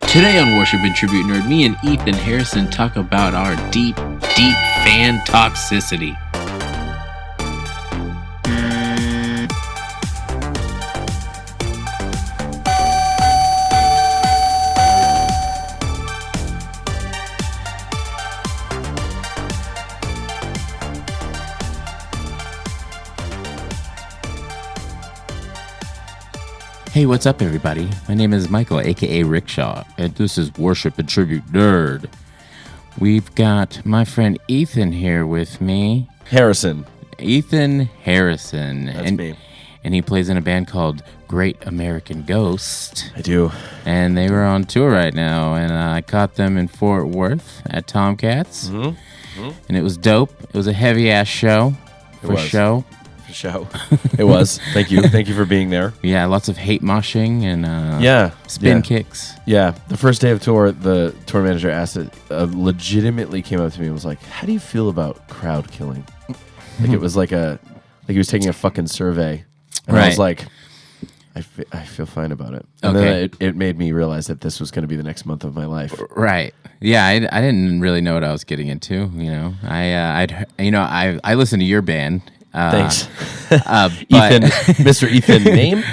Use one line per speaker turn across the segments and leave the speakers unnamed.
Today on Worship and Tribute Nerd, me and Ethan Harrison talk about our deep, deep fan toxicity. Hey, what's up, everybody? My name is Michael, aka Rickshaw, and this is Worship and Tribute Nerd. We've got my friend Ethan here with me.
Harrison.
Ethan Harrison.
That's me.
And he plays in a band called Great American Ghost.
I do.
And they were on tour right now, and I caught them in Fort Worth at Tomcats. And it was dope. It was a heavy-ass show. For show.
It was. Thank you. Thank you for being there.
Yeah, lots of hate moshing and spin kicks.
Yeah. The first day of tour, the tour manager asked it, legitimately came up to me and was like, how do you feel about crowd killing? Like it was like he was taking a fucking survey. And I was like, I feel fine about it. And then it made me realize that this was going to be the next month of my life.
Right. Yeah, I didn't really know what I was getting into, you know. I listened to your band.
Thanks.
But
Mr. Ethan name?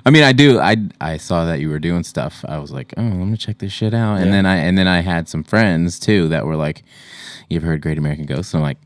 I mean, I do. I saw that you were doing stuff. I was like, oh, let me check this shit out. And then I had some friends too that were like, you've heard Great American Ghost? I'm like,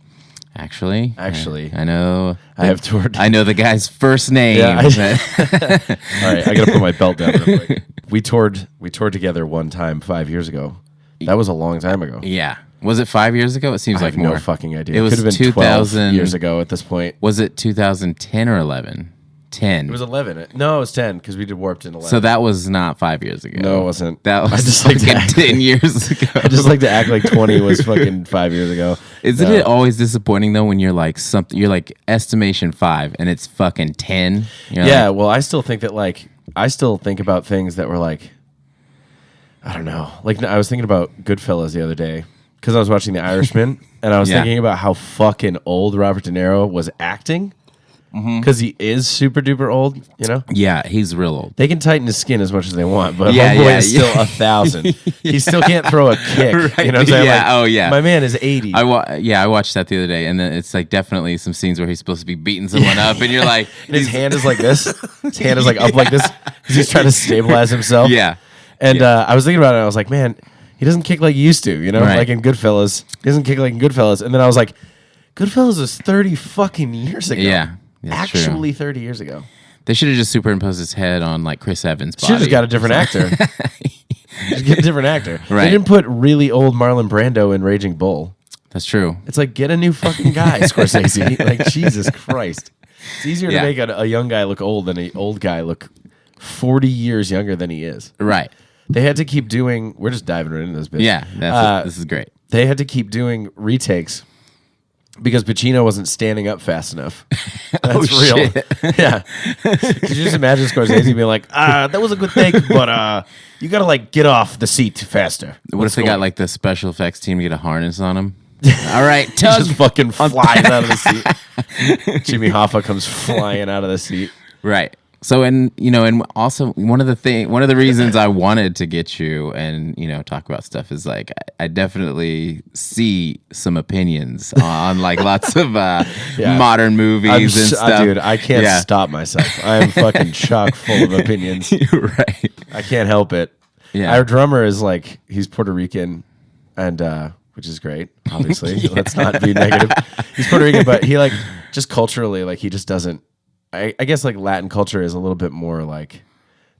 actually, I know.
I have toured.
I know the guy's first name.
Yeah, all right, I gotta put my belt down real quick. We toured together one time 5 years ago. That was a long time ago.
Yeah. Was it 5 years ago? It seems
I
like
have
more.
No fucking idea.
It was
could have been
2000
12 years ago at this point.
Was it 2010 or 11? 10.
It was 11. No, it was 10 because we did Warped in 11.
So that was not 5 years ago.
No, it wasn't.
That was
I just
like 10 years ago.
I just like to act like 20 was fucking 5 years ago.
Isn't it always disappointing though when you're like something? You're like estimation 5 and it's fucking 10.
Yeah. Well, I still think that I still think about things that were like, I don't know. Like I was thinking about Goodfellas the other day. Because I was watching The Irishman, and I was thinking about how fucking old Robert De Niro was acting. Because he is super duper old, you know?
Yeah, he's real old.
They can tighten his skin as much as they want, but homeboy is still 1,000. He still can't throw a kick.
Right.
You know what I'm saying?
Yeah,
my man is 80.
I watched that the other day, and then it's like definitely some scenes where he's supposed to be beating someone up, and you're like...
and his hand is like this. His hand is like up like this, because he's trying to stabilize himself.
Yeah.
And I was thinking about it, and I was like, man... He doesn't kick like he used to, you know?
Right.
Like in Goodfellas. He doesn't kick like in Goodfellas. And then I was like, Goodfellas was 30 fucking years ago.
Yeah. That's
Actually
true.
30 years ago.
They should have just superimposed his head on like Chris Evans' body.
Should have just got a different actor. Just get a different actor.
Right.
They didn't put really old Marlon Brando in Raging Bull.
That's true.
It's like, get a new fucking guy, Scorsese. Like, Jesus Christ. It's easier to make a young guy look old than an old guy look 40 years younger than he is.
Right.
They had to keep doing... We're just diving right into this bitch.
Yeah, this is great.
They had to keep doing retakes because Pacino wasn't standing up fast enough. That's real.
Shit.
Yeah. Could you just imagine Scorsese being like, that was a good take, but you got to like get off the seat faster.
What if they got like the special effects team to get a harness on him? All right, Tug.
Just fucking flies out of the seat. Jimmy Hoffa comes flying out of the seat.
Right. So, and also one of the reasons I wanted to get you and talk about stuff is like I definitely see some opinions on like lots of modern movies and stuff.
Dude, I can't stop myself. I am fucking chock full of opinions.
Right.
I can't help it.
Yeah.
Our drummer is like he's Puerto Rican, and which is great. Obviously, let's not be negative. He's Puerto Rican, but he like just culturally like he just doesn't. I guess like Latin culture is a little bit more like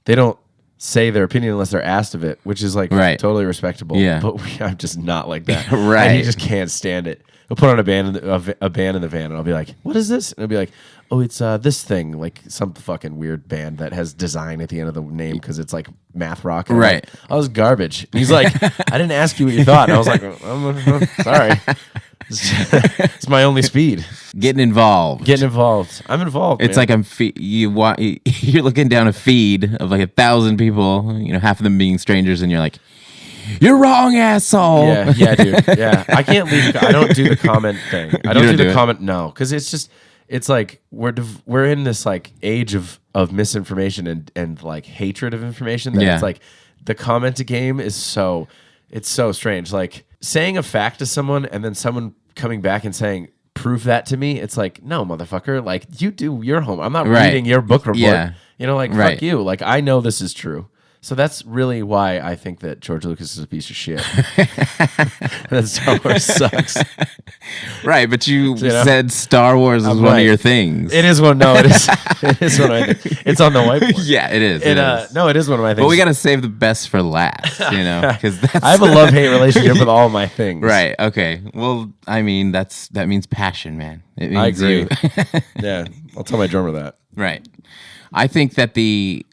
they don't say their opinion unless they're asked of it, which is like totally respectable.
Yeah.
But I'm just not like that.
Right.
And he just can't stand it. He'll put on a band in the van, and I'll be like, "What is this?" And he'll be like, "Oh, it's this thing, like some fucking weird band that has design at the end of the name because it's like math rock." And
right.
I'm like, "Oh, it's garbage." And he's like, "I didn't ask you what you thought." And I was like, "Sorry." It's my only speed.
Getting involved.
I'm involved.
It's
man.
like you're looking down a feed of like 1,000 people, half of them being strangers, and you're like, "You're wrong, asshole."
Yeah, dude. Yeah, I can't leave. I don't do the comment thing. I don't do the comment. No, because it's like we're in this like age of misinformation and like hatred of information that it's like the comment game is it's so strange. Like saying a fact to someone and then someone coming back and saying, prove that to me. It's like, no, motherfucker. Like you do your homework. I'm not reading your book report.
Yeah.
You know, like fuck you. Like I know this is true. So that's really why I think that George Lucas is a piece of shit. That Star Wars sucks.
Right, but you said Star Wars was one of your things.
It is one. No, it is. It is one of my things. It's on the whiteboard.
Yeah, it is.
No, it is one of my things.
But we got to save the best for last, because
I have a love-hate relationship with all my things.
Right. Okay. Well, I mean, that means passion, man. It means
I agree. Yeah, I'll tell my drummer that.
Right. I think that the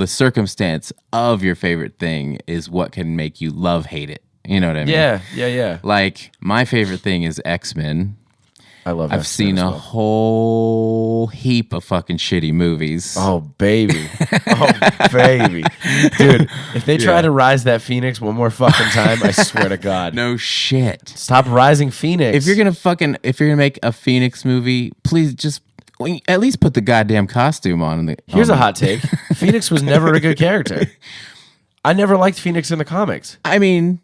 circumstance of your favorite thing is what can make you hate it. You know what I mean?
Yeah.
Like my favorite thing is X-Men.
I love
I've seen a whole heap of fucking shitty movies.
Oh, baby. Dude, if they try to rise that Phoenix one more fucking time, I swear to God.
No shit.
Stop rising Phoenix.
If you're gonna make a Phoenix movie, please just at least put the goddamn costume on.
Here's a hot take. Phoenix was never a good character. I never liked Phoenix in the comics.
I mean,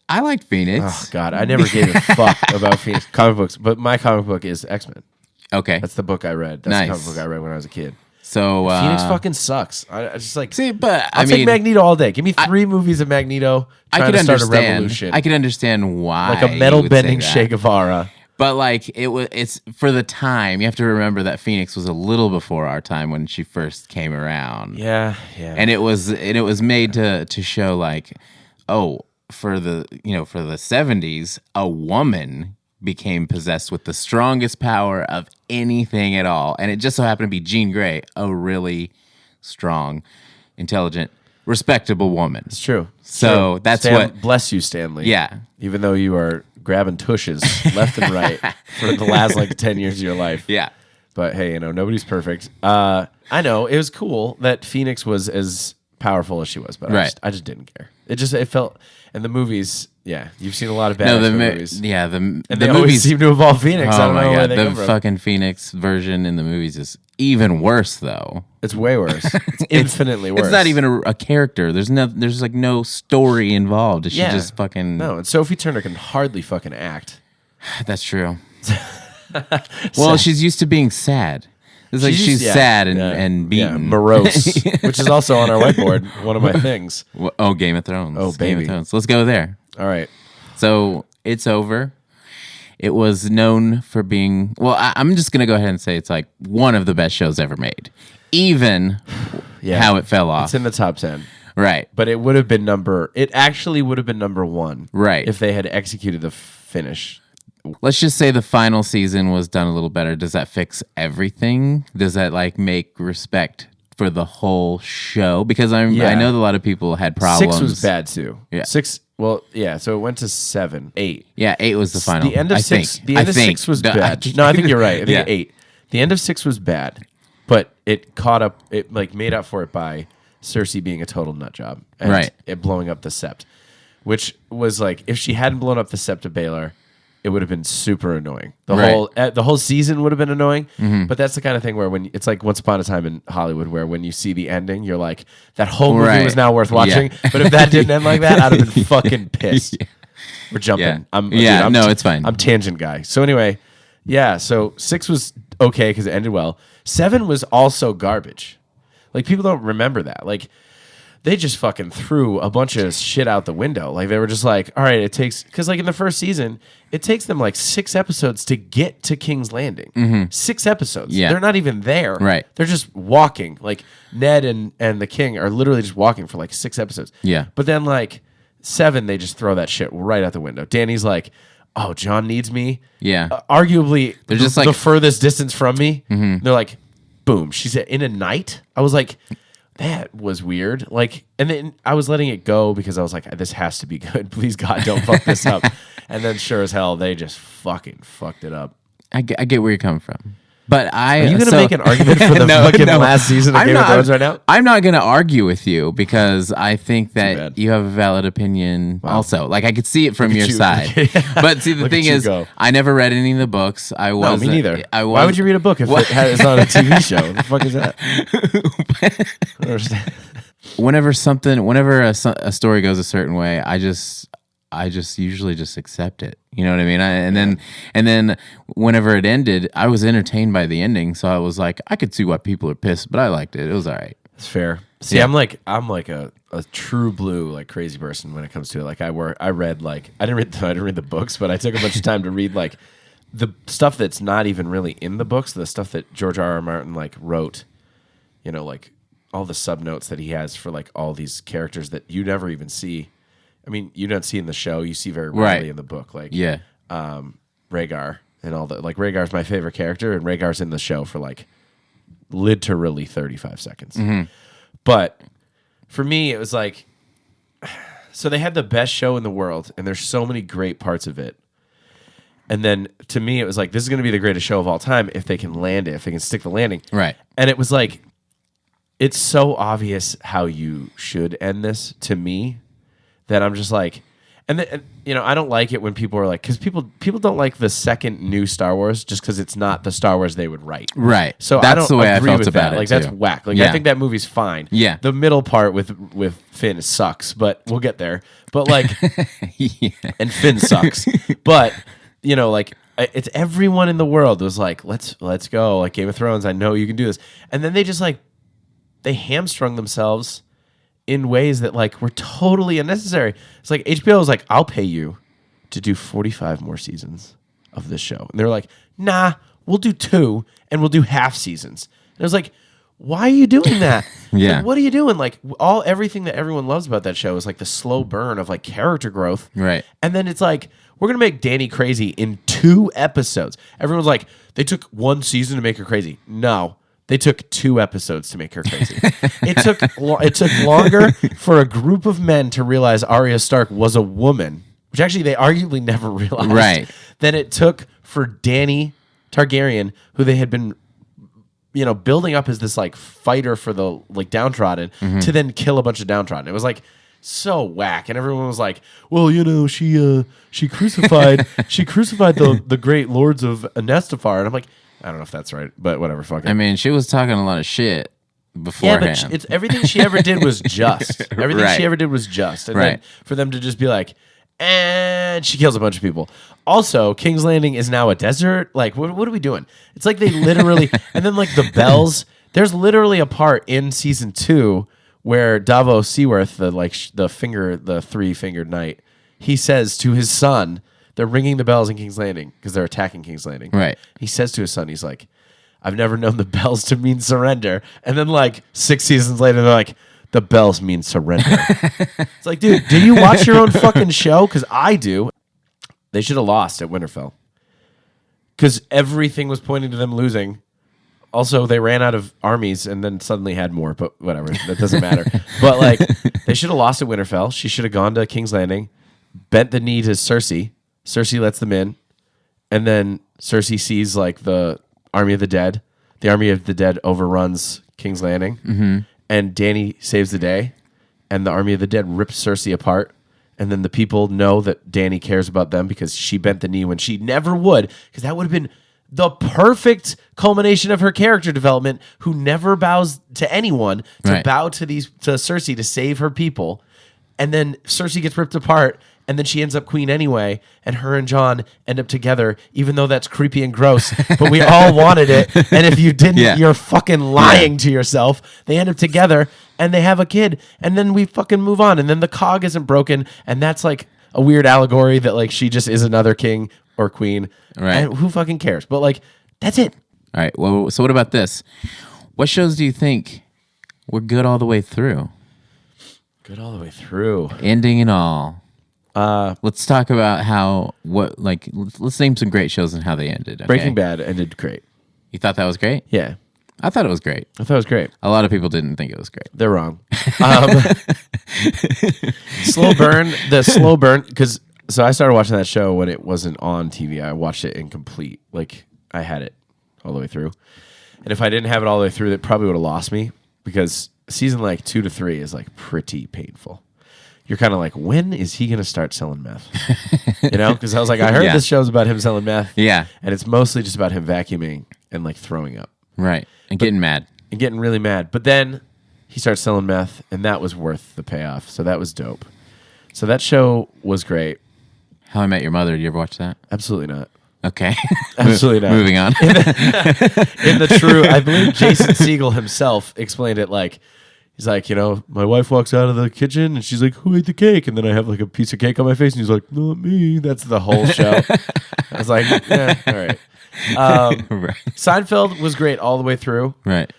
I liked Phoenix.
Oh, God. I never gave a fuck about Phoenix comic books, but my comic book is X-Men.
Okay.
That's the book I read. That's the comic book I read when I was a kid.
So
Phoenix fucking sucks. I just like
see, but
I'll take Magneto all day. Give me 3 movies of Magneto trying to start a revolution.
I could understand why,
like a metal bending Che Guevara.
But like it's for the time. You have to remember that Phoenix was a little before our time when she first came around.
Yeah.
And it was made to show like, oh, for the 70s, a woman became possessed with the strongest power of anything at all. And it just so happened to be Jean Grey, a really strong, intelligent, respectable woman.
It's true.
So that's what...
Bless you, Stanley.
Yeah.
Even though you are grabbing tushes left and right for the last 10 years of your life.
Yeah.
But hey, nobody's perfect. I know. It was cool that Phoenix was as powerful as she was, but I just didn't care. It felt... And the movies... Yeah, you've seen a lot of bad movies.
Yeah,
and
the
they
movies
always seem to involve Phoenix.
Oh
I don't know where they come
the
from.
fucking Phoenix version in the movies is even worse, though.
It's way worse. It's infinitely worse.
It's not even a character. There's no story involved. She just fucking
no. And Sophie Turner can hardly fucking act.
That's true. Well, she's used to being sad. It's like she's sad and beaten.
Morose, which is also on our whiteboard, one of my things.
Oh, Game of Thrones.
Oh, baby.
Game of Thrones. Let's go there.
All right.
So it's over. It was known for being... Well, I'm just going to go ahead and say it's like one of the best shows ever made. Even how it fell off.
It's in the top 10.
Right.
But it would have been It actually would have been number 1.
Right.
If they had executed the finish.
Let's just say the final season was done a little better. Does that fix everything? Does that make respect for the whole show? Because I know that a lot of people had problems.
6 was bad too.
Yeah.
6. Well, yeah. So it went to 7, 8.
Yeah, 8 was the final.
The end of 6. The end of 6 was bad. No, I think you're right. I think 8. The end of 6 was bad, but it caught up. It made up for it by Cersei being a total nut job and it blowing up the Sept, which was if she hadn't blown up the Sept of Baelor, it would have been super annoying. The whole season would have been annoying. Mm-hmm. But that's the kind of thing where it's like Once Upon a Time in Hollywood, where when you see the ending, you're like, that whole movie was now worth watching. Yeah. But if that didn't end like that, I'd have been fucking pissed. Yeah. We're jumping.
Yeah. It's fine.
I'm tangent guy. So anyway, so 6 was okay because it ended well. 7 was also garbage. People don't remember that. They just fucking threw a bunch of shit out the window. They were just all right, it takes... Because, in the first season, it takes them, 6 episodes to get to King's Landing. Mm-hmm. 6 episodes. Yeah. They're not even there.
Right.
They're just walking. Ned and the King are literally just walking for, 6 episodes.
Yeah.
But then, 7, they just throw that shit right out the window. Danny's oh, John needs me.
Yeah.
Arguably, they're just the furthest distance from me.
Mm-hmm.
They're boom. She said, in a night? I was that was weird. And then I was letting it go because I was this has to be good. Please, God, don't fuck this up. And then sure as hell, they just fucking fucked it up.
I get where you're coming from. But
Are you going to make an argument for the last season of Game of Thrones right now?
I'm not going to argue with you because I think that you have a valid opinion also. I could see it from your side. But see, the thing is, I never read any of the books.
No, me neither. Why would you read a book if it's on a TV show? What the fuck is that? I don't understand.
whenever a story goes a certain way, I just usually just accept it. You know what I mean? And then whenever it ended, I was entertained by the ending, so I was like, I could see why people are pissed, but I liked it. It was all right.
It's fair. See, yeah. I'm like a true blue like crazy person when it comes to it. Like I read like I didn't read the books, but I took a bunch of time to read like the stuff that's not even really in the books, the stuff that George R.R. Martin like wrote. You know, like all the subnotes that he has for like all these characters that you never even see. I mean, you don't see in the show. You see very rarely in the book. Like, Rhaegar and all that. Like, Rhaegar's my favorite character, and Rhaegar's in the show for like literally 35 seconds. Mm-hmm. But for me, it was like, so they had the best show in the world, and there's so many great parts of it. And then to me, it was like, this is going to be the greatest show of all time if they can land it, if they can stick the landing.
Right.
And it was like, it's so obvious how you should end this to me. That I'm just like, and you know, I don't like it when people are like, because people don't like the second new Star Wars just because it's not the Star Wars they would write.
Right.
So
that's
I don't
the way
agree
I felt
with
about
that.
it.
Like
too.
that's whack. Like I think that movie's fine.
Yeah.
The middle part with Finn sucks, but we'll get there. But like, and Finn sucks, but you know, like it's everyone in the world was like, let's go. Like Game of Thrones, I know you can do this, and then they just like they hamstrung themselves in ways that like were totally unnecessary. It's like HBO was like, I'll pay you to do 45 more seasons of this show. And they're like, nah, we'll do 2 and we'll do half seasons. And I was like, why are you doing that?
Yeah.
Like, what are you doing? Like everything that everyone loves about that show is like the slow burn of like character growth.
Right.
And then it's like, we're going to make Danny crazy in 2 episodes. Everyone's like, they took 1 season to make her crazy. No. They took 2 episodes to make her crazy. It took longer for a group of men to realize Arya Stark was a woman, which actually they arguably never realized,
right,
than it took for Danny Targaryen, who they had been, you know, building up as this like fighter for the like downtrodden, to then kill a bunch of downtrodden. It was like so whack, and everyone was like, "Well, you know, she crucified the great lords of Anestafar," and I'm like, I don't know if that's right, but whatever. Fuck it.
I mean, she was talking a lot of shit beforehand.
Yeah, but it's everything she ever did was just. Everything
right.
she ever did was just. And
right.
then for them to just be like, and she kills a bunch of people. Also, King's Landing is now a desert. Like, what are we doing? It's like they literally, and then like the bells. There's literally a part in season 2 where Davos Seaworth, the 3-fingered knight, he says to his son. They're ringing the bells in King's Landing because they're attacking King's Landing.
Right.
He says to his son, he's like, I've never known the bells to mean surrender. And then like 6 seasons later, they're like, the bells mean surrender. It's like, dude, do you watch your own fucking show? Because I do. They should have lost at Winterfell. Because everything was pointing to them losing. Also, they ran out of armies and then suddenly had more, but whatever. That doesn't matter. But like, they should have lost at Winterfell. She should have gone to King's Landing, bent the knee to Cersei. Cersei lets them in, and then Cersei sees like the army of the dead. The army of the dead overruns King's Landing, and Danny saves the day, and the army of the dead rips Cersei apart. And then the people know that Danny cares about them because she bent the knee when she never would, because that would have been the perfect culmination of her character development, who never bows to anyone, to bow to Cersei to save her people. And then Cersei gets ripped apart, and then she ends up queen anyway, and her and Jon end up together, even though that's creepy and gross. But we all wanted it, and if you didn't, you're fucking lying to yourself. They end up together, and they have a kid, and then we fucking move on, and then the cog isn't broken, and that's like a weird allegory that like she just is another king or queen, and who fucking cares? But like, that's it.
All right. Well, so what about this? What shows do you think were good all the way through?
Good all the way through,
ending and all. Let's talk about let's name some great shows and how they ended. Okay?
Breaking Bad ended great.
You thought that was great?
Yeah.
I thought it was great.
I thought it was great.
A lot of people didn't think it was great.
They're wrong. Slow burn, because so I started watching that show when it wasn't on TV. I watched it incomplete. Like, I had it all the way through. And if I didn't have it all the way through, that probably would have lost me, because season like 2 to 3 is like pretty painful. You're kind of like, when is he going to start selling meth? You know? Because I was like, I heard this show's about him selling meth.
Yeah.
And it's mostly just about him vacuuming and like throwing up.
Right. And getting mad.
And getting really mad. But then he starts selling meth, and that was worth the payoff. So that was dope. So that show was great.
How I Met Your Mother. Did you ever watch that?
Absolutely not.
Okay.
Absolutely not.
Moving on.
In the true, I believe Jason Segel himself explained it like, he's like, my wife walks out of the kitchen and she's like, who ate the cake? And then I have like a piece of cake on my face and he's like, not me. That's the whole show. I was like, yeah, all right.
Right.
Seinfeld was great all the way through.
Right.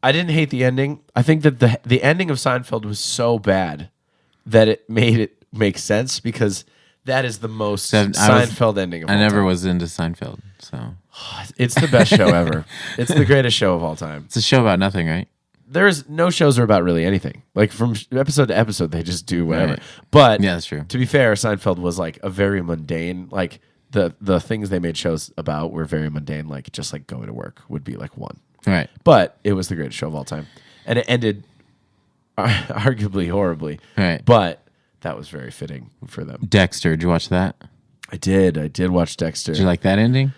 I didn't hate the ending. I think that the ending of Seinfeld was so bad that it made it make sense because that is the most Seinfeld ending of all time.
I never was into Seinfeld, so.
It's the best show ever. It's the greatest show of all time.
It's a show about nothing, right?
There's no shows are about really anything. Like from episode to episode, they just do whatever.
Right.
But
yeah, that's true.
To be fair, Seinfeld was like a very mundane, like the things they made shows about were very mundane, like just like going to work would be like one.
Right.
But it was the greatest show of all time. And it ended arguably horribly.
Right.
But that was very fitting for them.
Dexter, did you watch that?
I did watch Dexter.
Did you like that ending?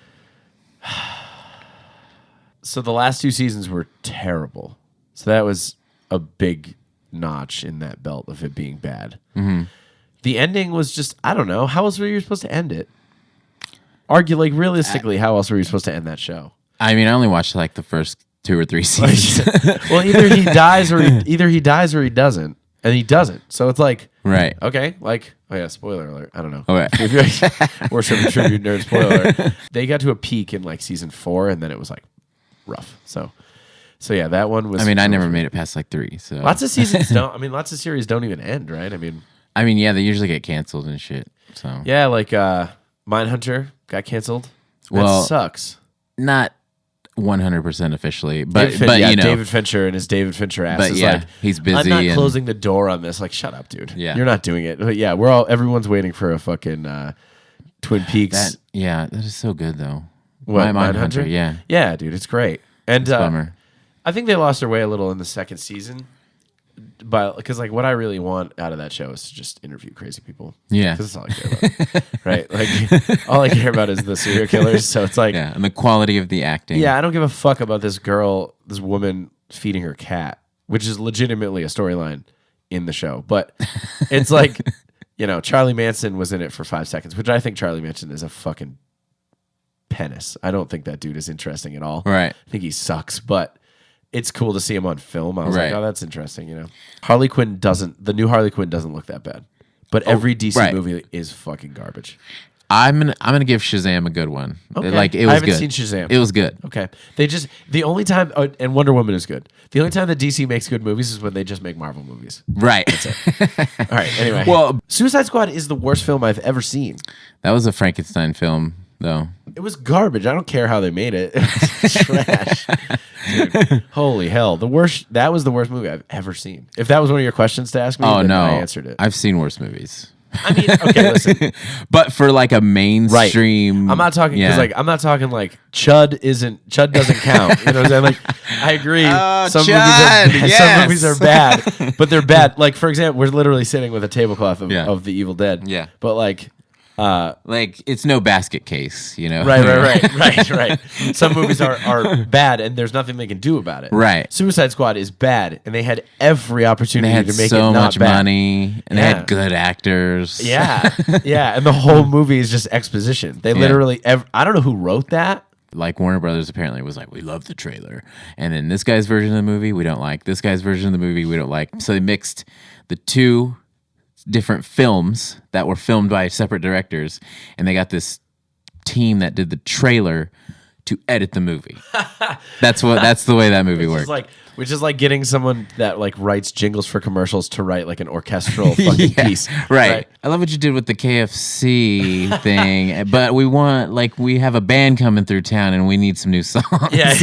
So the last 2 seasons were terrible. So that was a big notch in that belt of it being bad.
Mm-hmm.
The ending was just, I don't know. How else were you supposed to end it? Realistically, how else were you supposed to end that show?
I mean, I only watched like the first 2 or 3 seasons.
Well, either he dies or he doesn't, and he doesn't. So it's like,
right.
Okay, like, oh yeah, spoiler alert. I don't know.
Okay.
Worship and tribute nerd spoiler alert. They got to a peak in like season 4, and then it was like rough. So yeah, that one was.
I mean, I never made it past like 3. So
lots of seasons don't. I mean, lots of series don't even end, right? I mean,
yeah, they usually get canceled and shit. So
yeah, like Mindhunter got canceled. That sucks.
Not 100% officially, but
David Fincher and his David Fincher ass is like,
he's busy.
I'm not closing the door on this. Like, shut up, dude.
Yeah,
you're not doing it. But yeah, everyone's waiting for a fucking Twin Peaks.
That is so good though.
What,
Mindhunter?
Yeah, dude, it's great. And
bummer.
I think they lost their way a little in the second season, but because like what I really want out of that show is to just interview crazy people.
Yeah,
because that's all I care about. Right? Like all I care about is the serial killers. So it's like,
and the quality of the acting.
Yeah, I don't give a fuck about this woman feeding her cat, which is legitimately a storyline in the show. But it's like, Charlie Manson was in it for 5 seconds, which I think Charlie Manson is a fucking penis. I don't think that dude is interesting at all.
Right.
I think he sucks, but it's cool to see him on film. I was
right.
like, oh, that's interesting, the new Harley Quinn doesn't look that bad. But every DC movie is fucking garbage.
I'm gonna give Shazam a good one.
Okay.
Like it was
I haven't
good.
seen Shazam.
It was good.
Okay. The only time and Wonder Woman is good. The only time that DC makes good movies is when they just make Marvel movies.
Right.
That's it. All right. Anyway.
Well,
Suicide Squad is the worst film I've ever seen.
That was a Frankenstein film, though.
It was garbage. I don't care how they made it. It was trash. Dude, holy hell. That was the worst movie I've ever seen. If that was one of your questions to ask me, then I answered it.
I've seen worse movies.
I mean, okay, listen.
But for like a mainstream,
right. I'm not talking because I'm not talking like Chud doesn't count. You know what I'm saying? Like I agree. Some movies are bad, but they're bad. Like for example, we're literally sitting with a tablecloth of The Evil Dead.
Yeah.
But like
it's no basket case,
Right. Some movies are bad and there's nothing they can do about it.
Right.
Suicide Squad is bad and they had every opportunity to make
so
it not
much
bad.
money and they had good actors.
Yeah. And the whole movie is just exposition. They literally I don't know who wrote that.
Like Warner Brothers apparently was like, we love the trailer. And then this guy's version of the movie, we don't like. This guy's version of the movie, we don't like. So they mixed the two different films that were filmed by separate directors, and they got this team that did the trailer to edit the movie. That's the way that movie works.
Which is like getting someone that like writes jingles for commercials to write like an orchestral fucking piece.
Right. I love what you did with the KFC thing, but we have a band coming through town and we need some new songs.
Yeah.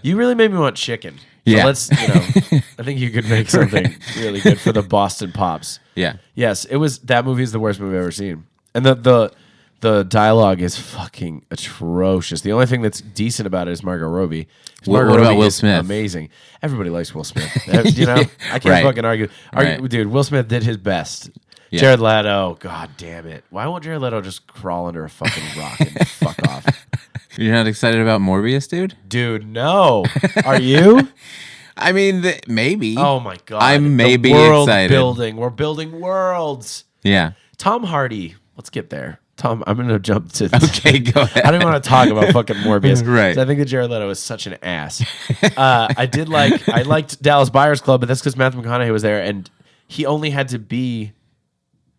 You really made me want chicken. So let's, I think you could make something really good for the Boston Pops.
Yeah.
Yes, that movie is the worst movie I've ever seen. And the dialogue is fucking atrocious. The only thing that's decent about it is Margot Robbie.
What about Will Smith?
Amazing. Everybody likes Will Smith. I can't fucking argue. Dude, Will Smith did his best. Yeah. Jared Leto, god damn it. Why won't Jared Leto just crawl under a fucking rock and fuck off?
You're not excited about Morbius, dude?
Dude, no. Are you?
I mean, maybe.
Oh my god!
I'm maybe
world
excited.
Building. We're building worlds.
Yeah.
Tom Hardy. Let's get there. Tom, I'm gonna jump to.
Okay, go ahead.
I don't want to talk about fucking Morbius.
Right.
I think that Jared Leto is such an ass. I liked Dallas Buyers Club, but that's because Matthew McConaughey was there, and he only had to be.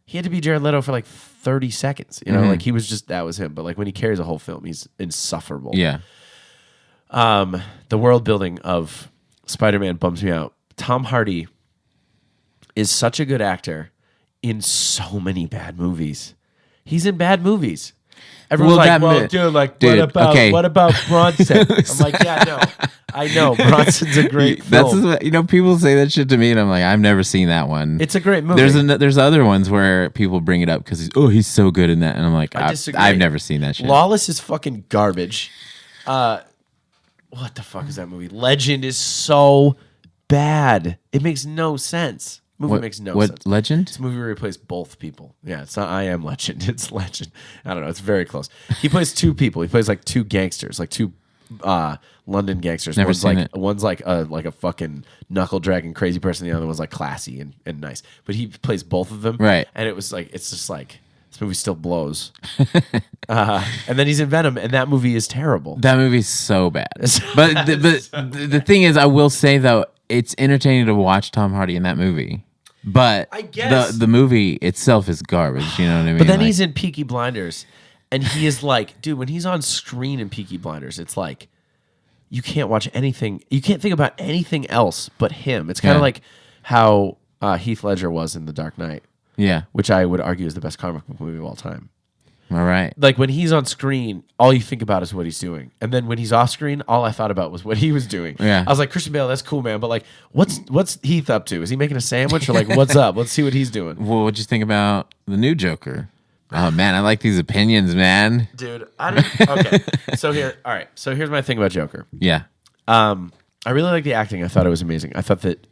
He had to be Jared Leto for like 30 seconds. You know, like he was just that was him. But like when he carries a whole film, he's insufferable.
Yeah.
The world building of Spider-Man bums me out. Tom Hardy is such a good actor in so many bad movies. He's in bad movies. Everyone's what about Bronson? I'm like, yeah, no. I know. Bronson's a great film.
That's people say that shit to me, and I'm like, I've never seen that one.
It's a great movie.
There's other ones where people bring it up because he's so good in that, and I'm like, I've never seen that shit.
Lawless is fucking garbage. What the fuck is that movie? Legend is so bad. It makes no sense. Movie makes no sense.
What, Legend?
It's a movie where he plays both people. Yeah, it's not I Am Legend. It's Legend. I don't know. It's very close. He plays two people. He plays like two gangsters, like two London gangsters.
Never seen it.
One's like a fucking knuckle dragging crazy person. The other one's like classy and nice. But he plays both of them.
Right.
And it's just like this movie still blows. And then he's in Venom, and that movie is terrible.
That movie's so bad. But the thing is, I will say though, it's entertaining to watch Tom Hardy in that movie. But
I guess
the movie itself is garbage. You know what I mean?
But then he's in Peaky Blinders, and he is like, dude, when he's on screen in Peaky Blinders, it's like you can't watch anything. You can't think about anything else but him. It's kind of like how Heath Ledger was in The Dark Knight.
Yeah,
which I would argue is the best comic book movie of all time.
All right.
Like when he's on screen, all you think about is what he's doing. And then when he's off screen, all I thought about was what he was doing.
Yeah.
I was like, Christian Bale, that's cool, man. But like, what's Heath up to? Is he making a sandwich or like, what's up? Let's see what he's doing.
Well, what'd you think about the new Joker? Oh man, I like these opinions, man.
Dude, okay. So here's my thing about Joker.
Yeah.
I really like the acting. I thought it was amazing. I thought that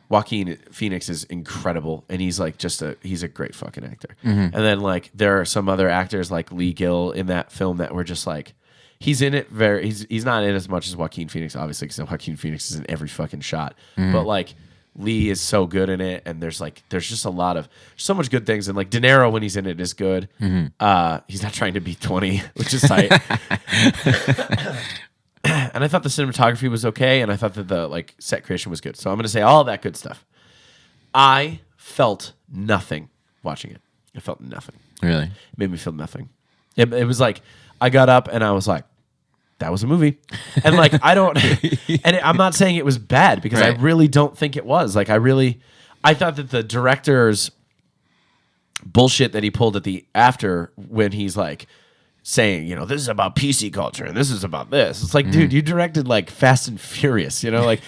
Joaquin Phoenix is incredible, and he's like he's a great fucking actor. And then like there are some other actors like Lee Gill in that film that were just like he's in it he's not in as much as Joaquin Phoenix, obviously, because Joaquin Phoenix is in every fucking shot. But like Lee is so good in it, and there's just a lot of so much good things, and like De Niro when he's in it is good. He's not trying to be 20, which is tight. And I thought the cinematography was okay, and I thought that the like set creation was good. So I'm going to say all that good stuff. I felt nothing watching it. I felt nothing.
Really?
It made me feel nothing. It was like I got up and I was like, that was a movie. And like I'm not saying it was bad because I really don't think it was. Like I thought that the director's bullshit that he pulled at the after when he's like saying, you know, this is about PC culture and this is about this. It's like, dude, you directed like Fast and Furious, you know, like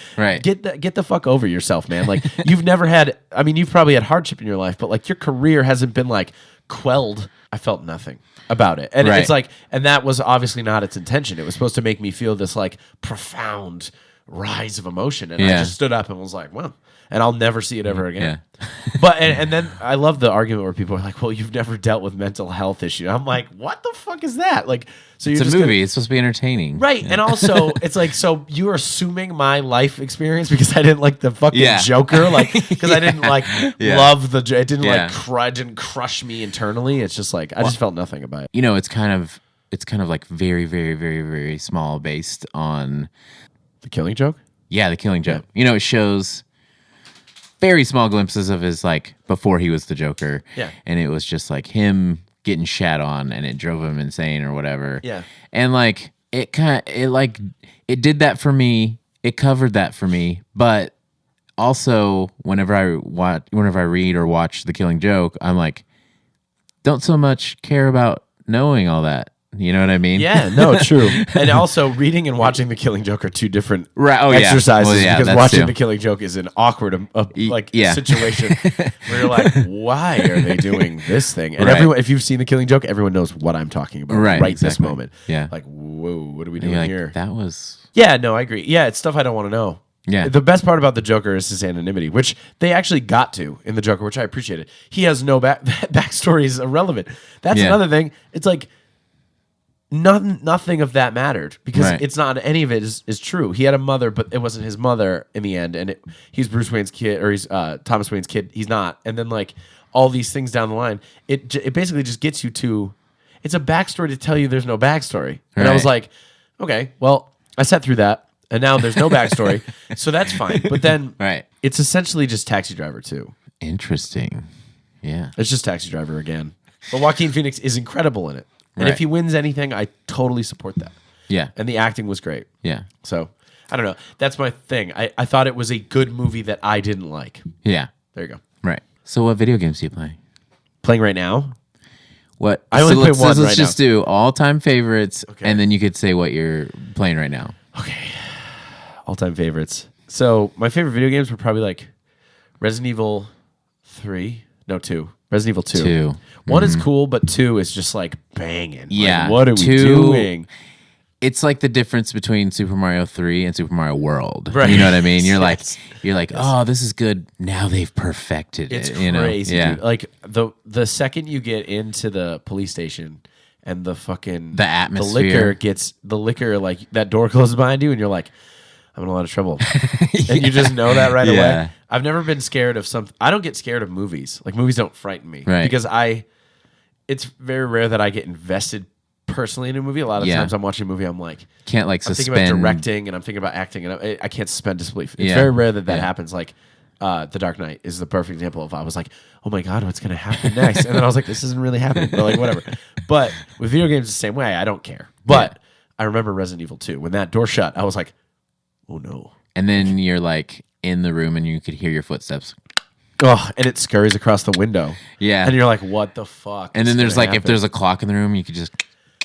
get the fuck over yourself, man. Like you've probably had hardship in your life, but like your career hasn't been like quelled. I felt nothing about it. And it's like, and that was obviously not its intention. It was supposed to make me feel this like profound rise of emotion. And I just stood up and was like, well, and I'll never see it ever again. Yeah. But and then I love the argument where people are like, well, you've never dealt with mental health issues. I'm like, what the fuck is that? Like, so
it's a movie. It's supposed to be entertaining.
Right. Yeah. And also it's like, so you're assuming my life experience because I didn't like the fucking Joker, like because I didn't like love it didn't didn't crush me internally. It's just like I just felt nothing about it.
You know, it's kind of like very, very, very, very small based on
The Killing Joke?
Yeah, The Killing Joke. You know, it shows very small glimpses of his like before he was the Joker.
Yeah.
And it was just like him getting shat on and it drove him insane or whatever.
Yeah.
And like it did that for me. It covered that for me. But also whenever I read or watch The Killing Joke, I'm like, don't so much care about knowing all that. You know what I mean?
Yeah, no, true. And also, reading and watching The Killing Joke are two different exercises because watching The Killing Joke is an awkward situation where you're like, why are they doing this thing? And everyone, if you've seen The Killing Joke, everyone knows what I'm talking about this moment.
Yeah.
Like, whoa, what are we doing here?
That was...
Yeah, no, I agree. Yeah, it's stuff I don't want to know.
Yeah.
The best part about the Joker is his anonymity, which they actually got to in the Joker, which I appreciated. He has no backstory is irrelevant. That's another thing. It's like... nothing of that mattered because
Right.
it's not any of it is true. He had a mother, but it wasn't his mother in the end, and he's Bruce Wayne's kid, or he's Thomas Wayne's kid. He's not, and then like all these things down the line, it basically just gets you to. It's a backstory to tell you there's no backstory, and I was
Right.
like, okay, well, I sat through that, and now there's no backstory, so that's fine. But then,
Right.
it's essentially just Taxi Driver 2.
Interesting. Yeah.
It's just Taxi Driver again, but Joaquin Phoenix is incredible in it, and
Right.
if he wins anything, I totally support that.
Yeah.
And the acting was great.
Yeah.
So, I don't know. That's my thing. I thought it was a good movie that I didn't like.
Yeah.
There you go.
Right. So what video games do you play?
Playing right now?
What?
I only play one
let's
right
just do all-time favorites,
Okay.
and then you could say what you're playing right now.
Okay. All-time favorites. So, my favorite video games were probably like Resident Evil 3. No, 2. Resident Evil 2.
2.
One is cool, but 2 is just like banging. Like,
Yeah.
what are we
2
doing?
It's like the difference between Super Mario 3 and Super Mario World.
Right.
You know what I mean? You're
Yes.
like, oh, this is good. Now they've perfected
It's
it. You know?
crazy,
Yeah.
dude. Like the second you get into the police station and the fucking
The atmosphere.
the liquor like that door closes behind you and you're like, I'm in a lot of trouble. And you just know that right
Yeah.
away. I've never been scared of I don't get scared of movies. Like movies don't frighten me.
Right.
Because it's very rare that I get invested personally in a movie. A lot of
Yeah.
times I'm watching a movie, I'm like,
Can't like
I'm
suspend.
thinking about directing and I'm thinking about acting and I can't suspend disbelief. It's
Yeah.
very rare that
Yeah.
happens. Like The Dark Knight is the perfect example of I was like, oh my God, what's going to happen next? And then I was like, this isn't really happening, but like whatever. But with video games the same way, I don't care. But I remember Resident Evil 2. When that door shut, I was like, oh no.
And then you're like in the room and you could hear your footsteps.
Oh, and it scurries across the window.
Yeah.
And you're like, what the fuck?
And
is
then there's
gonna
like, if
happen?
there's a clock in the room, you could just.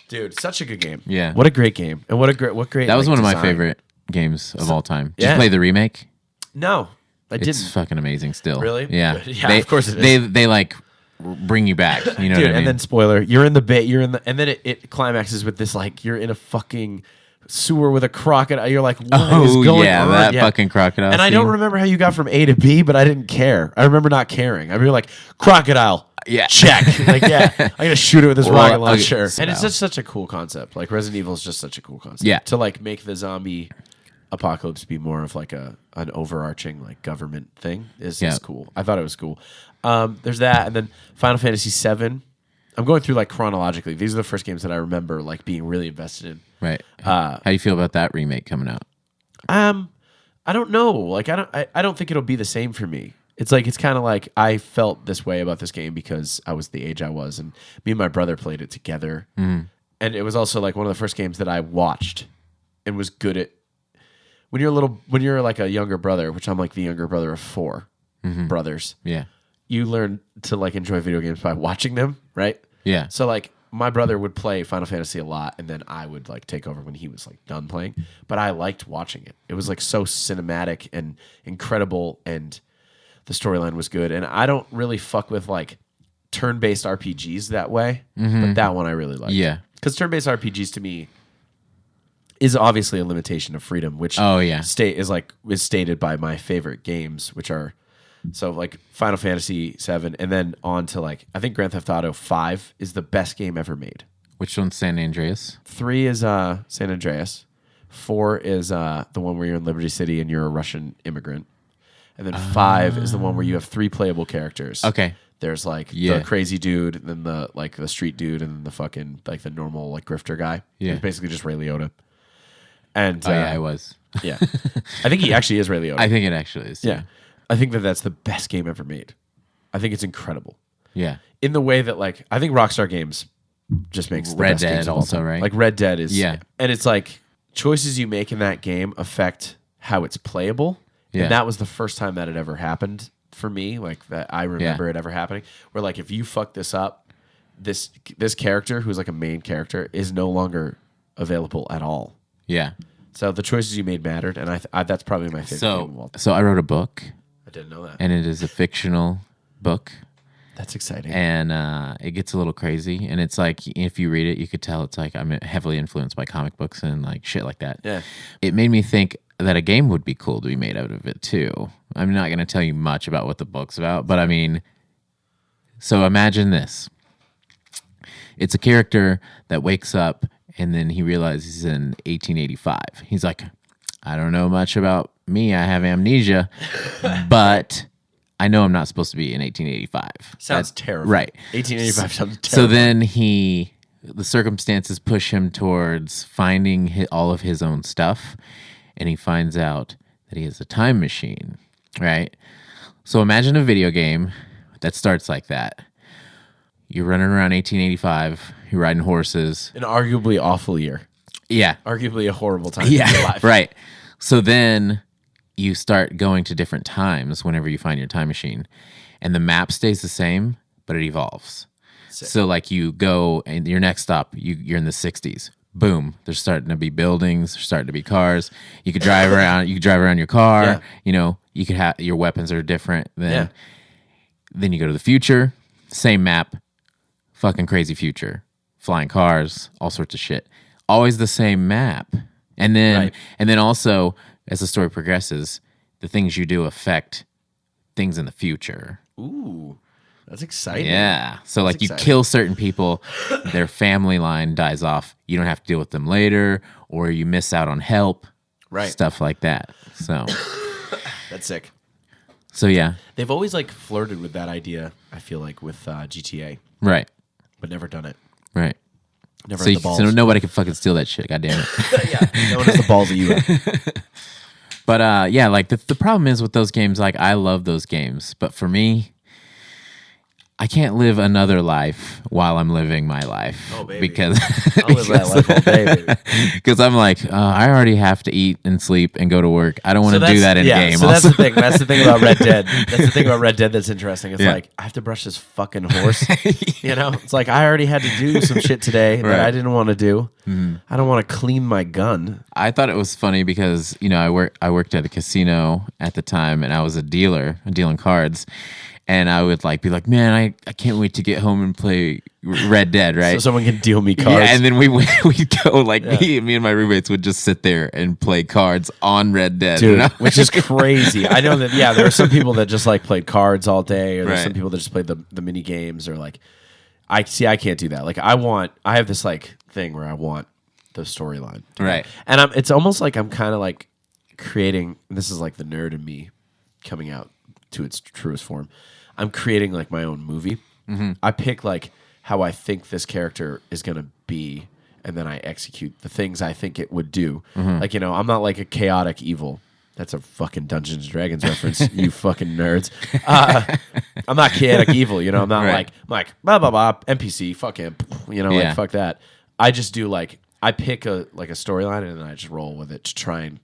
Dude, such a good game.
Yeah.
What a great game. And what great
That was
like,
one of my
design.
favorite games of all time. Did
yeah.
you play the remake?
No, I
It's
didn't.
fucking amazing still.
Really?
Yeah.
Yeah, of course it is.
They like bring you back. You know
Dude,
what I mean?
and then spoiler, you're in the and then it climaxes with this like you're in a fucking sewer with a crocodile. You're like, what is going on?
that fucking crocodile.
And I don't
scene.
remember how you got from A to B, but I didn't care. I remember not caring. I remember like crocodile.
Yeah.
Check. Like, yeah, I'm gonna shoot it with this
Well,
rocket
okay,
launcher.
so-
And it's just such a cool concept. Like Resident Evil is just such a cool concept.
Yeah.
To like make the zombie apocalypse be more of like an overarching like government thing is
Yeah.
cool. I thought it was cool. There's that, and then Final Fantasy VII. I'm going through like chronologically. These are the first games that I remember like being really invested in.
Right. How do you feel about that remake coming out?
I don't know. Like I don't think it'll be the same for me. It's like it's kind of like I felt this way about this game because I was the age I was, and me and my brother played it together. And it was also like one of the first games that I watched and was good at. When you're like a younger brother, which I'm like the younger brother of 4 brothers,
Yeah.
you learn to like enjoy video games by watching them, right?
Yeah.
So like my brother would play Final Fantasy a lot, and then I would like take over when he was like done playing. But I liked watching it. It was like so cinematic and incredible, and the storyline was good. And I don't really fuck with like turn-based RPGs that way, but that one I really liked.
Yeah.
Because turn-based RPGs to me is obviously a limitation of freedom, which
Oh, yeah.
is stated by my favorite games, which are so like Final Fantasy VII, and then on to like I think Grand Theft Auto 5 is the best game ever made.
Which one's San Andreas?
3 is San Andreas. 4 is the one where you're in Liberty City and you're a Russian immigrant, and then 5 is the one where you have 3 playable characters.
Okay.
There's like
Yeah.
the crazy dude, then the street dude, and then the fucking like the normal like grifter guy.
Yeah.
It's basically just Ray Liotta. And
Oh, yeah, I was.
yeah, I think he actually is Ray Liotta.
I think it actually is.
Yeah. I think that's the best game ever made. I think it's incredible.
Yeah.
In the way that like I think Rockstar Games just makes the
Red
best
Dead
games of all
also,
time.
right?
Like Red Dead is
Yeah.
And it's like choices you make in that game affect how it's playable.
Yeah.
And that was the first time that it ever happened for me, like that I remember it ever happening. Where like if you fuck this up, this character who's like a main character is no longer available at all.
Yeah.
So the choices you made mattered, and I that's probably my favorite game of all time.
So I wrote a book,
I didn't know that.
and it is a fictional book,
That's exciting.
and it gets a little crazy. And it's like if you read it, you could tell it's like I'm heavily influenced by comic books and like shit like that.
Yeah.
It made me think that a game would be cool to be made out of it too. I'm not going to tell you much about what the book's about, but I mean, so imagine this. It's a character that wakes up And then he realizes he's in 1885. He's like, I don't know much about me. I have amnesia, but I know I'm not supposed to be in 1885.
Sounds terrible.
Right.
1885 sounds terrible.
So then the circumstances push him towards finding all of his own stuff, and he finds out that he has a time machine, right? So imagine a video game that starts like that. You're running around 1885. You're riding horses.
An arguably awful year.
Yeah.
Arguably a horrible time in your life.
Right. So then you start going to different times whenever you find your time machine. And the map stays the same, but it evolves. Sick. So like you go and your next stop, you're in the 60s. Boom. There's starting to be buildings. There's starting to be cars. You could drive around. You could drive around your car. Yeah. You know, you could have your weapons are different. Then you go to the future. Same map. Fucking crazy future. Flying cars. All sorts of shit. Always the same map. And then also as the story progresses, the things you do affect things in the future.
Ooh. That's exciting.
Yeah. So like you kill certain people, their family line dies off. You don't have to deal with them later, or you miss out on help.
Right.
Stuff like that. So
that's sick.
So yeah.
They've always like flirted with that idea, I feel like, with GTA.
Right.
But never done it.
Right.
Never had the balls.
So nobody can fucking steal that shit. God damn it.
Yeah. No one has the balls that you have.
But yeah, like the problem is with those games, like I love those games, but for me, I can't live another life while I'm living my life.
Oh, baby.
Because
I'll live that life all day, baby.
Because I'm like, I already have to eat and sleep and go to work. I don't want to do that in game.
So that's the thing. That's the thing about Red Dead. That's the thing about Red Dead that's interesting. It's like, I have to brush this fucking horse. You know? It's like, I already had to do some shit today that I didn't want to do. Mm-hmm. I don't want to clean my gun.
I thought it was funny because, you know, I worked at a casino at the time, and I was a dealer, dealing cards. And I would like be like, man, I can't wait to get home and play Red Dead, right?
So someone can deal me cards.
Yeah, and then we'd go like me and my roommates would just sit there and play cards on Red Dead,
dude, which is crazy. I know that. Yeah, there are some people that just like played cards all day, or there's some people that just played the mini games, or like I can't do that. Like I have this like thing where I want the storyline,
right?
And it's almost like I'm kind of like creating. This is like the nerd in me coming out to its truest form. I'm creating like my own movie. Mm-hmm. I pick like how I think this character is going to be, and then I execute the things I think it would do. Mm-hmm. Like, you know, I'm not like a chaotic evil. That's a fucking Dungeons and Dragons reference, you fucking nerds. I'm not chaotic evil, you know. I'm not like blah blah blah NPC, fuck him, you know, like fuck that. I just do like I pick a storyline and then I just roll with it to try and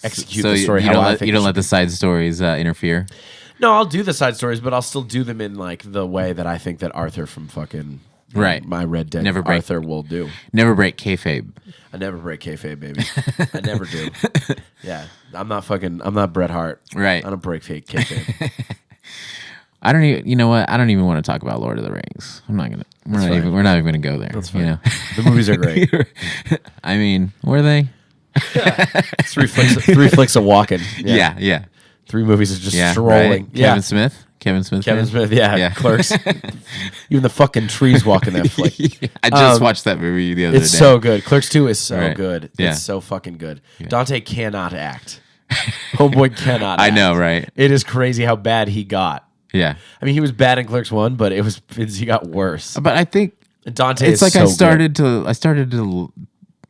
execute the story.
You don't let the side stories interfere.
No, I'll do the side stories, but I'll still do them in like the way that I think that Arthur from fucking my Red Dead Arthur will do.
Never break kayfabe.
I never break kayfabe, baby. I never do. Yeah, I'm not Bret Hart.
Right.
I don't break fake kayfabe.
I don't even. You know what? I don't even want to talk about Lord of the Rings. I'm not gonna. We're not even gonna go there.
That's fine.
You know?
The movies are great.
I mean, were they?
Three flicks of walking.
Yeah.
3 movies of just strolling.
Right. Kevin Smith.
Yeah. Clerks. Even the fucking trees walking that flick.
I just watched that movie the other day.
It's so good. Clerks 2 is so good.
Yeah.
It's so fucking good. Yeah. Dante cannot act. Homeboy cannot act.
I know, right?
It is crazy how bad he got.
Yeah.
I mean, he was bad in Clerks 1, but he got worse.
But I think
Dante
it's
is
like
so
I started to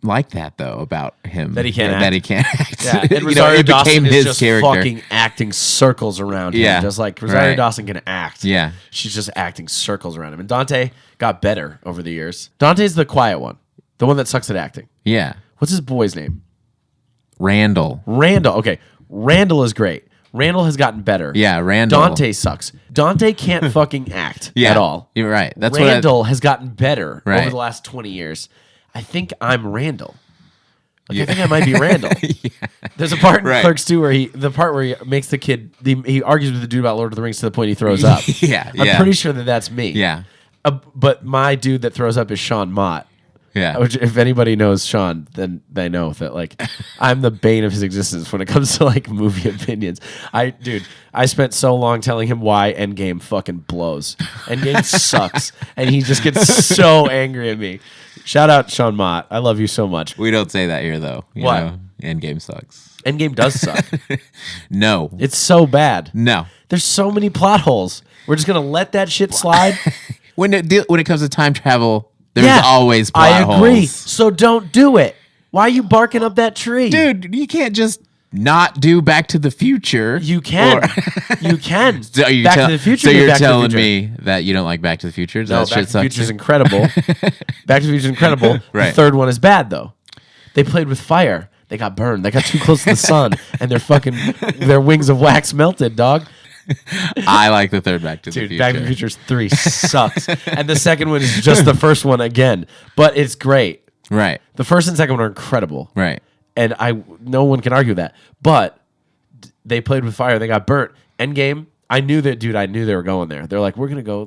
like that though about him,
that he can't act.
That he can't act.
Yeah, and Rosario
it
Dawson
became
is
his
just
character.
fucking acting circles around him.
Yeah,
just like Rosario Dawson can act.
Yeah,
she's just acting circles around him. And Dante got better over the years. Dante's the quiet one, the one that sucks at acting.
Yeah.
What's his boy's name?
Randall.
Okay, Randall is great. Randall has gotten better.
Yeah, Randall.
Dante sucks. Dante can't fucking act at all.
You're right. That's
Randall has gotten better over the last 20 years. I think I'm Randall. Like, I think I might be Randall. There's a part in Clerks 2 where he makes the kid, he argues with the dude about Lord of the Rings to the point he throws up.
I'm
pretty sure that's me.
Yeah.
But my dude that throws up is Sean Mott.
Yeah.
Which, if anybody knows Sean, then they know that like I'm the bane of his existence when it comes to like movie opinions. I spent so long telling him why Endgame fucking blows. Endgame sucks, and he just gets so angry at me. Shout out Sean Mott. I love you so much.
We don't say that here though.
What?
Know, Endgame sucks.
Endgame does suck.
No.
It's so bad.
No.
There's so many plot holes. We're just gonna let that shit slide.
When it comes to time travel, there's always plot holes.
I agree. So don't do it. Why are you barking up that tree?
Dude, you can't just not do Back to the Future.
You can. You can.
So
Back to the Future.
So you're
Back to the
telling
Future.
me that you don't like Back to the Future?
No,
That
Back
shit
to the Future is
sucks?
incredible. Back to the Future is incredible.
Right.
The third one is bad though. They played with fire. They got burned. They got too close to the sun, and their wings of wax melted, dog.
I like the third Back to the
Dude,
Future.
Back to the Future 3 sucks. And the second one is just the first one again. But it's great.
Right.
The first and second one are incredible.
Right.
And no one can argue that. But they played with fire. They got burnt. Endgame, I knew they were going there. They're like, we're going to go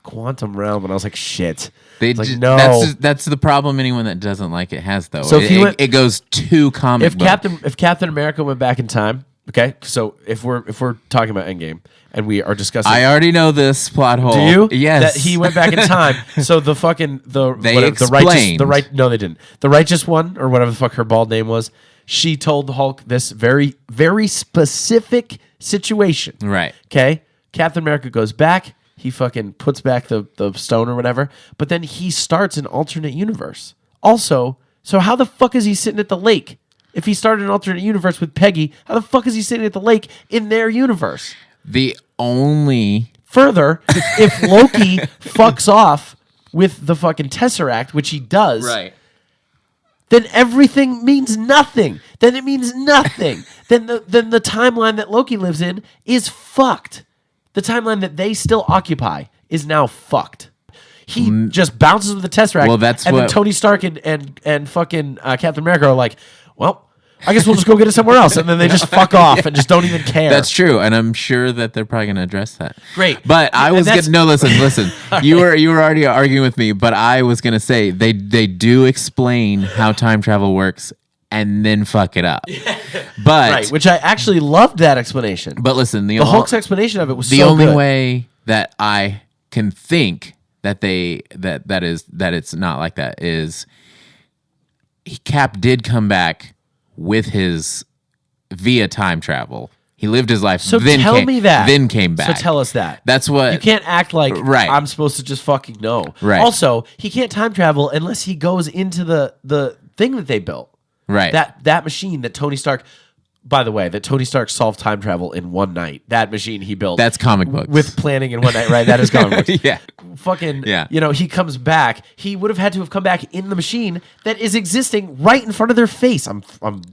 quantum realm. And I was like, shit. No.
That's the problem anyone that doesn't like it has, though.
So if
it goes too comic book.
If Captain America went back in time, okay, so if we're talking about Endgame and we are discussing,
I already know this plot hole.
do you?
Yes.
That he went back in time. So the fucking
explained.
No, they didn't. The righteous one or whatever the fuck her bald name was. She told the Hulk this very very specific situation.
Right.
Okay. Captain America goes back. He fucking puts back the stone or whatever. But then he starts an alternate universe. Also, so how the fuck is he sitting at the lake? If he started an alternate universe with Peggy, how the fuck is he sitting at the lake in their universe?
The only...
Further, if Loki fucks off with the fucking Tesseract, which he does, then everything means nothing. Then it means nothing. then the timeline that Loki lives in is fucked. The timeline that they still occupy is now fucked. He just bounces with the Tesseract. Then Tony Stark and fucking Captain America are like, well, I guess we'll just go get it somewhere else. And then they just fuck off and just don't even care.
That's true, and I'm sure that they're probably going to address that.
Great.
But I was getting... No, listen. You were already arguing with me, but I was going to say they do explain how time travel works and then fuck it up. But
right, which I actually loved that explanation.
But listen, the
Hulk's explanation of it was
the
so
only
good.
way that I can think that it's not like that is Cap did come back with his via time travel. He lived his life.
So
then
tell me that.
Then came back.
So tell us that.
That's what
you can't act like.
Right.
I'm supposed to just fucking know.
Right.
Also, he can't time travel unless he goes into the thing that they built.
Right.
That machine that Tony Stark. By the way, that Tony Stark solved time travel in one night. That machine he built.
That's comic books.
With planning in one night, right? That is comic books.
Yeah.
Fucking,
yeah.
He comes back. He would have had to have come back in the machine that is existing right in front of their face. I'm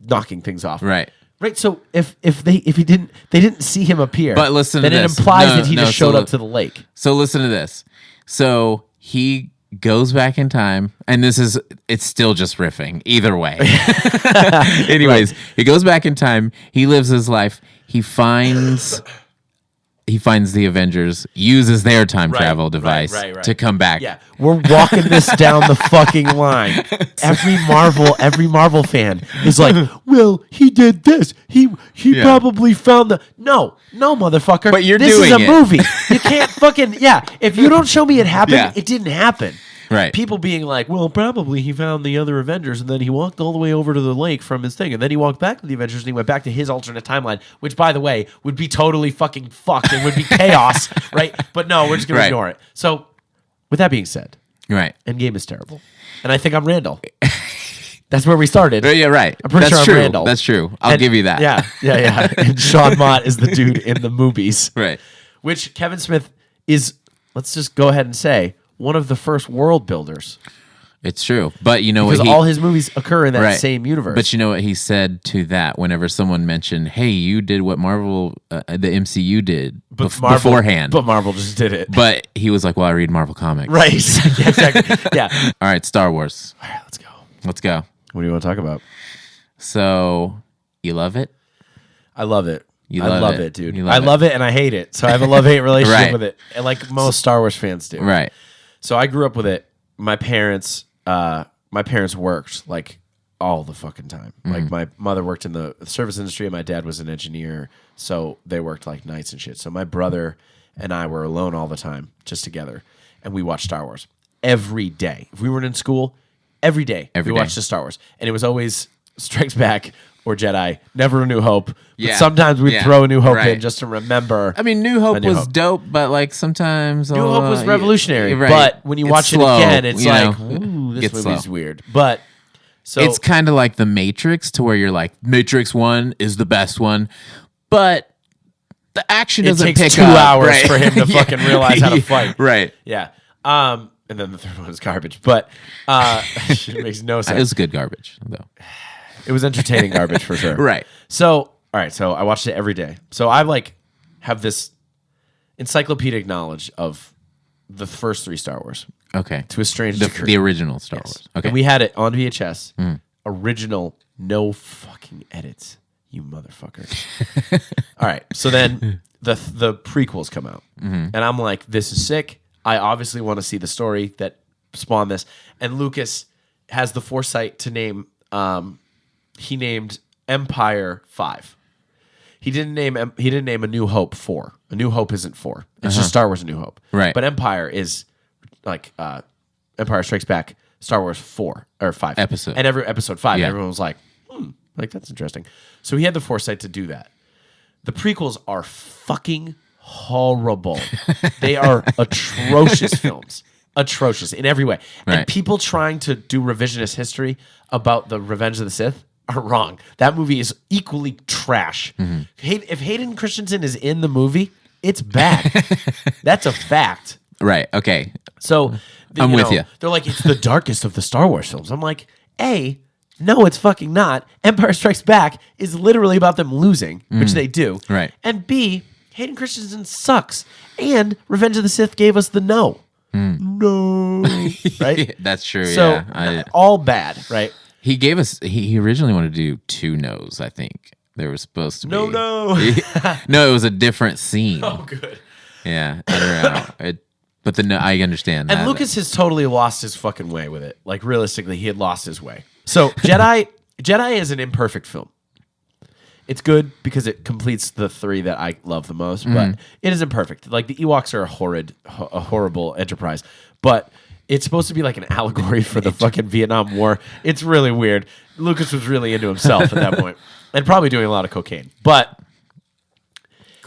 knocking things off.
Right.
Right. So if they didn't see him appear.
But listen to
then
this.
It implies that he just showed up to the lake.
So listen to this. So he goes back in time, and it's still just riffing either way. Anyways, He goes back in time, he lives his life, he finds the Avengers, uses their time travel device to come back.
Yeah, we're walking this down the fucking line. Every Marvel fan is like, well, he did this. He probably found the... No, motherfucker.
But
this
doing
is a
it.
movie. You can't fucking... Yeah, if you don't show me it happened, it didn't happen.
Right.
People being like, well, probably he found the other Avengers and then he walked all the way over to the lake from his thing and then he walked back to the Avengers and he went back to his alternate timeline, which, by the way, would be totally fucking fucked and would be chaos, right? But no, we're just going to ignore it. So, with that being said, Endgame is terrible. And I think I'm Randall. That's where we started.
Yeah, right.
I'm pretty sure I'm Randall.
That's true. I'll give you that.
Yeah. And Sean Mott is the dude in the movies.
Right.
Which Kevin Smith is, let's just go ahead and say, one of the first world builders.
It's true. But you know
because
what?
All his movies occur in that same universe.
But you know what he said to that whenever someone mentioned, hey, you did what Marvel, the MCU did beforehand.
But Marvel just did it.
But he was like, well, I read Marvel comics.
Right. Yeah, exactly. Yeah.
All right, Star Wars.
All right,
Let's go.
What do you want to talk about?
So, you love it?
I love it. I love it, dude.
I
love it and I hate it. So I have a love-hate relationship with it. And like most Star Wars fans do.
Right.
So I grew up with it. My parents my parents worked like all the fucking time. Like my mother worked in the service industry and my dad was an engineer, so they worked like nights and shit. So my brother and I were alone all the time, just together, and we watched Star Wars every day. If we weren't in school, every day we watched the Star Wars, and it was always Strikes Back or Jedi, never A New Hope. But sometimes we'd throw A New Hope in just to remember.
I mean, New Hope was dope, but like sometimes
New Hope was revolutionary. But when you watch it again, it's like, ooh, this movie's weird. But so
it's kind of like The Matrix, to where you're like, Matrix 1 is the best one, but the action doesn't pick up. It takes
2 hours for him to fucking realize how to fight.
Right.
Yeah. And then the third one is garbage. But it makes no sense.
It was good garbage, though.
It was entertaining garbage for sure.
Right.
So, all right. So I watched it every day. So I like have this encyclopedic knowledge of the first 3 Star Wars.
Okay.
To a strange degree.
The original Star Wars. Okay.
And we had it on VHS. Original, no fucking edits. You motherfucker. All right. So then the prequels come out. And I'm like, this is sick. I obviously want to see the story that spawned this. And Lucas has the foresight to name... he named Empire 5. He didn't name A New Hope 4. A New Hope isn't 4. It's just Star Wars A New Hope.
Right.
But Empire is like Empire Strikes Back, Star Wars 4 or 5
episode.
And every episode 5,
Yeah.
everyone was like that's interesting. So he had the foresight to do that. The prequels are fucking horrible. They are atrocious films. Atrocious in every way.
Right.
And people trying to do revisionist history about the Revenge of the Sith are wrong. That movie is equally trash. If Hayden Christensen is in the movie, it's bad. That's a fact.
Right. Okay.
So
I'm with you.
They're like, it's the darkest of the Star Wars films. I'm like, A, no, it's fucking not. Empire Strikes Back is literally about them losing, which they do.
Right.
And B, Hayden Christensen sucks. And Revenge of the Sith gave us the no. No. Right?
That's true.
So all bad, right?
He gave us. He originally wanted to do 2 no's. I think there was supposed to be.
No.
No, it was a different scene.
Oh, good.
Yeah, I don't know. But I understand that.
And Lucas has totally lost his fucking way with it. Like realistically, he had lost his way. So Jedi is an imperfect film. It's good because it completes the 3 that I love the most, but it is imperfect. Like the Ewoks are a horrible enterprise, but it's supposed to be like an allegory for the fucking Vietnam War. It's really weird. Lucas was really into himself at that point, and probably doing a lot of cocaine. But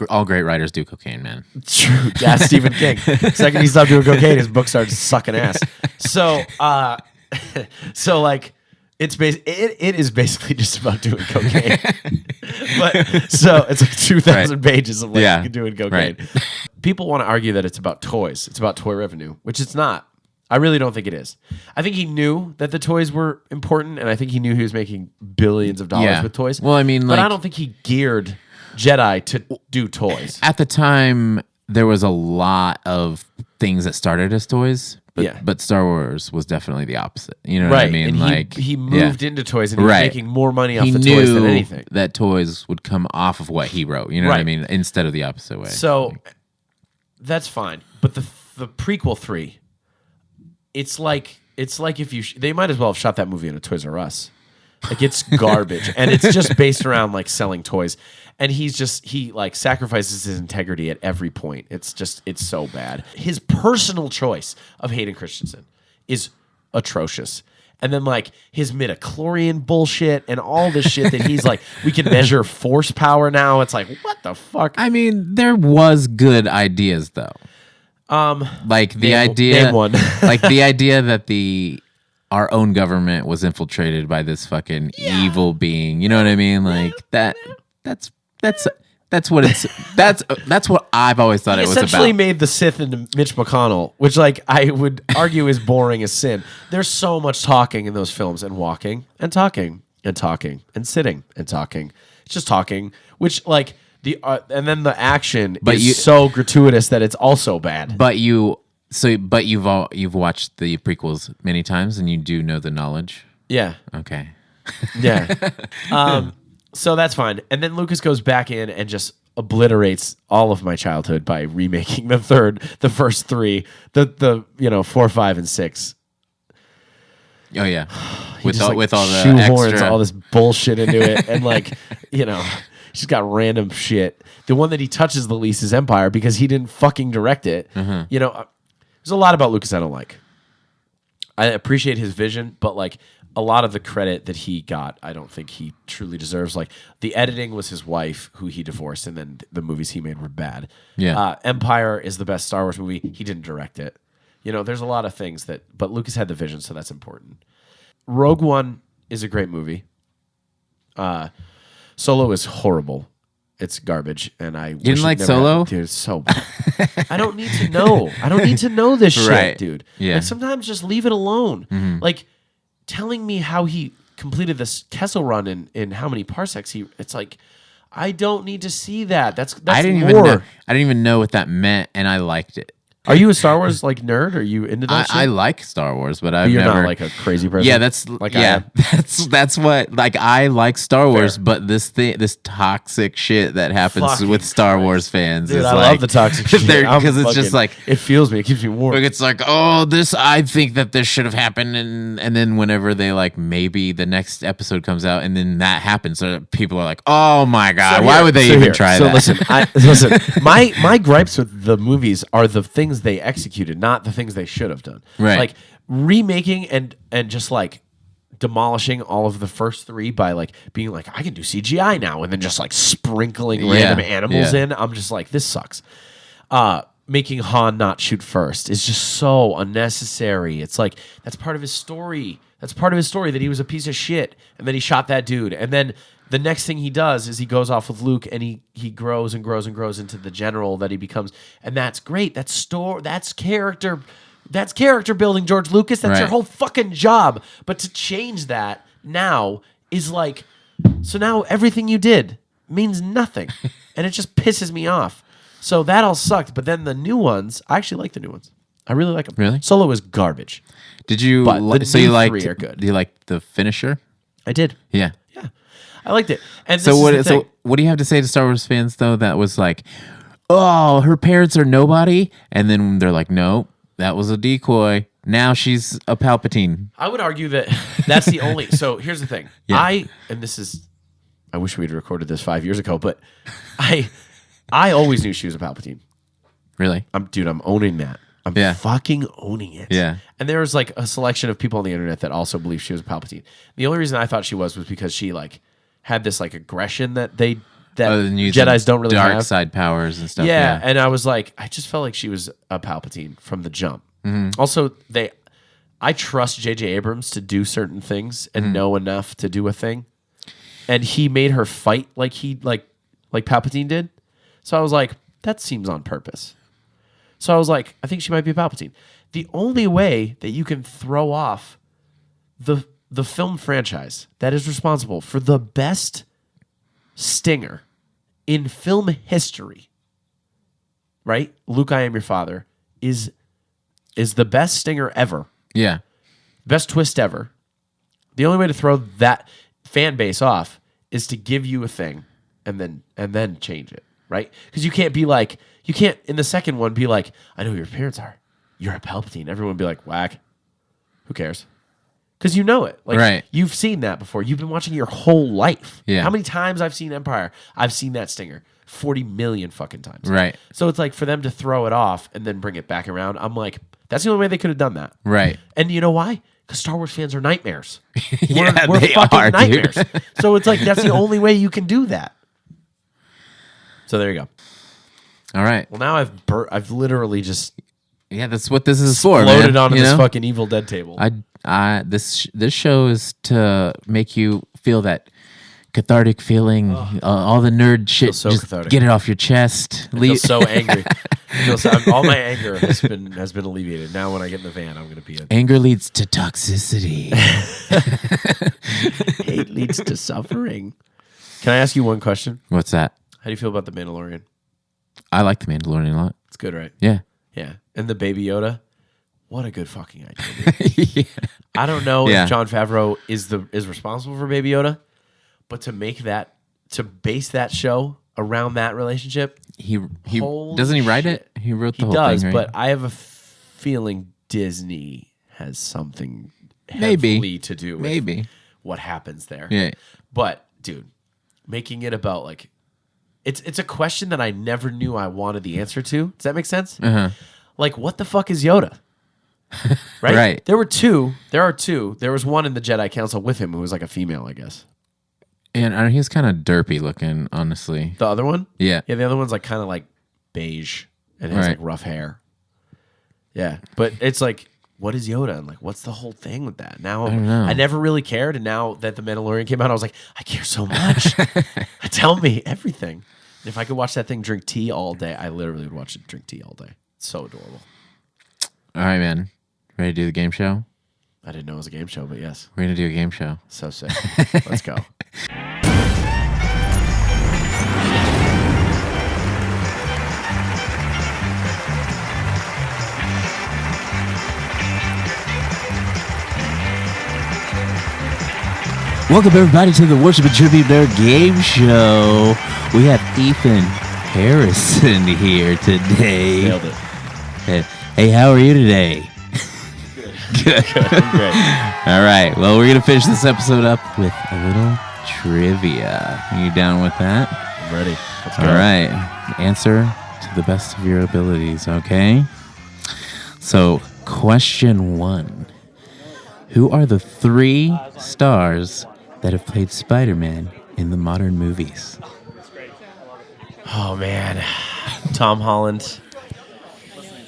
all great writers do cocaine, man.
True. Yeah, Stephen King. Second he stopped doing cocaine, his book started sucking ass. So, so like. It is basically just about doing cocaine. But so it's like 2,000 pages of like doing cocaine. Right. People want to argue that it's about toys. It's about toy revenue, which it's not. I really don't think it is. I think he knew that the toys were important, and I think he knew he was making billions of dollars with toys.
Well, I mean,
but I don't think he geared Jedi to do toys.
At the time, there was a lot of things that started as toys. But Star Wars was definitely the opposite. You know what I mean?
And he moved into toys and he was making more money off the toys than anything.
That toys would come off of what he wrote. You know what I mean? Instead of the opposite way.
So that's fine. But the prequel 3, it's like if they might as well have shot that movie in a Toys R Us. Like it's garbage, and it's just based around like selling toys. And he like sacrifices his integrity at every point. It's so bad. His personal choice of Hayden Christensen is atrocious. And then like his midichlorian bullshit and all this shit that he's like, we can measure force power now. It's like, what the fuck?
I mean, there was good ideas though. Like the idea,
name one.
Like the idea that our own government was infiltrated by this fucking evil being. You know what I mean? Like that's what it's that's what I've always thought it was about.
Essentially made the Sith into Mitch McConnell, which like I would argue is boring as sin. There's so much talking in those films and walking and talking and talking and sitting and talking. It's just talking, which like and then the action is so gratuitous that it's also bad.
But you've watched the prequels many times and you do know the knowledge.
Yeah.
Okay.
Yeah. So that's fine. And then Lucas goes back in and just obliterates all of my childhood by remaking the first 3, the 4, 5, and 6.
Oh yeah,
He just,
with all the
shoehorns
extra,
all this bullshit into it, and like, you know, he's got random shit. The one that he touches the least is Empire because he didn't fucking direct it. You know, there's a lot about Lucas I don't like. I appreciate his vision, but like a lot of the credit that he got, I don't think he truly deserves. Like the editing was his wife, who he divorced, and then the movies he made were bad.
Yeah.
Empire is the best Star Wars movie. He didn't direct it. You know, there's a lot of things but Lucas had the vision, so that's important. Rogue One is a great movie. Solo is horrible. It's garbage, and I
didn't like Solo,
dude. It's so bad. I don't need to know. I don't need to know this shit, dude.
Yeah.
Like sometimes just leave it alone. Like telling me how he completed this Kessel run in how many parsecs it's like I don't need to see that. That's
I didn't
lore.
I didn't even know what that meant, and I liked it.
Are you a Star Wars like nerd? Are you into that shit?
I like Star Wars, but
You're not like a crazy person.
Yeah, that's
like
that's what like I like Star Wars, but this toxic shit that happens
Fucking
with Star
Christ.
Wars fans
Dude,
is
I
like,
love the toxic shit
because it's just like
it feels me. It keeps me warm.
like it's like, oh, this I think that this should have happened, and then whenever they like maybe the next episode comes out and then that happens, so people are like, oh my god, why would they even try that?
Listen, my gripes with the movies are the things they executed, not the things they should have done.
Right.
Like remaking and just like demolishing all of the first three by like being like, I can do CGI now, and then just like sprinkling random animals in. I'm just like, this sucks. Making Han not shoot first is just so unnecessary. It's like that's part of his story. That's part of his story that he was a piece of shit and then he shot that dude. And then the next thing he does is he goes off with Luke and he grows and grows and grows into the general that he becomes. And that's great. That's character. That's character building, George Lucas. That's your whole fucking job. But to change that now is like, so now everything you did means nothing. And it just pisses me off. So that all sucked. But then the new ones, I actually like the new ones. I really like them.
Really?
Solo is garbage.
Did you? So you liked? Three are good. Do you like the finisher?
I did.
Yeah.
Yeah. I liked it. And
so what do you have to say to Star Wars fans though? That was like, oh, her parents are nobody, and then they're like, no, that was a decoy. Now she's a Palpatine.
I would argue that that's the only. So here's the thing.
Yeah.
I wish we'd recorded this 5 years ago, but I always knew she was a Palpatine.
Really?
I'm owning that. I'm fucking owning it.
Yeah.
And there was like a selection of people on the internet that also believed she was a Palpatine. The only reason I thought she was because she like had this like aggression that Jedis don't really have.
Dark side powers and stuff.
Yeah. And I was like, I just felt like she was a Palpatine from the jump. Mm-hmm. Also, I trust J.J. Abrams to do certain things and know enough to do a thing. And he made her fight like Palpatine did. So I was like, that seems on purpose. So I was like, I think she might be a Palpatine. The only way that you can throw off the film franchise that is responsible for the best stinger in film history, right? Luke, I am your father, is the best stinger ever.
Yeah.
Best twist ever. The only way to throw that fan base off is to give you a thing and then change it, right? Because you can't in the second one be like, I know who your parents are. You're a Palpatine. Everyone would be like, whack. Who cares? Because you know it. Like,
right.
You've seen that before. You've been watching your whole life.
Yeah.
How many times I've seen Empire? I've seen that stinger 40 million fucking times.
Right.
So it's like for them to throw it off and then bring it back around, I'm like, that's the only way they could have done that.
Right.
And you know why? Because Star Wars fans are nightmares.
Yeah,
we're
they
fucking
are,
nightmares.
dude.
So it's like that's the only way you can do that. So there you go.
All right.
Well, now I've literally just
that's what this is for, man.
Exploded onto this fucking Evil Dead table.
This show is to make you feel that cathartic feeling, all the nerd shit.
So
just
cathartic.
Get it off your chest.
I feel so angry. All my anger has been alleviated. Now when I get in the van, I'm going to pee it.
Anger leads to toxicity.
Hate leads to suffering. Can I ask you one question?
What's that?
How do you feel about The Mandalorian?
I like The Mandalorian a lot.
It's good, right?
Yeah.
Yeah. And the Baby Yoda? What a good fucking idea.
Yeah.
I don't know if Jon Favreau is responsible for Baby Yoda, but to base that show around that relationship,
he doesn't he write it? He wrote the whole thing, right?
But I have a feeling Disney has something heavily to do with
maybe
what happens there.
Yeah.
But dude, making it about like it's a question that I never knew I wanted the answer to. Does that make sense?
Uh-huh.
Like, what the fuck is Yoda? Right?
Right.
There are two. There was one in the Jedi Council with him who was like a female, I guess.
And he's kind of derpy looking, honestly.
The other one?
Yeah.
Yeah, the other one's like kind of like beige and has like rough hair. Yeah. But it's like, what is Yoda? And like, what's the whole thing with that? Now,
I don't know.
I never really cared. And now that The Mandalorian came out, I was like, I care so much. Tell me everything. If I could watch that thing drink tea all day, I literally would watch it drink tea all day. It's so adorable.
All right, man. Ready to do the game show?
I didn't know it was a game show, but yes.
We're going to do a game show.
So sick. Let's go.
Welcome, everybody, to the Worship and Tribute Nerd Game Show. We have Ethan Harrison here today.
Nailed it.
Hey, how are you today? Good.
Great.
All right. Well, we're going to finish this episode up with a little trivia. Are you down with that?
I'm ready. Let's go.
All right. Answer to the best of your abilities, okay? So, question 1. Who are the 3 stars that have played Spider-Man in the modern movies?
Oh, man. Tom Holland.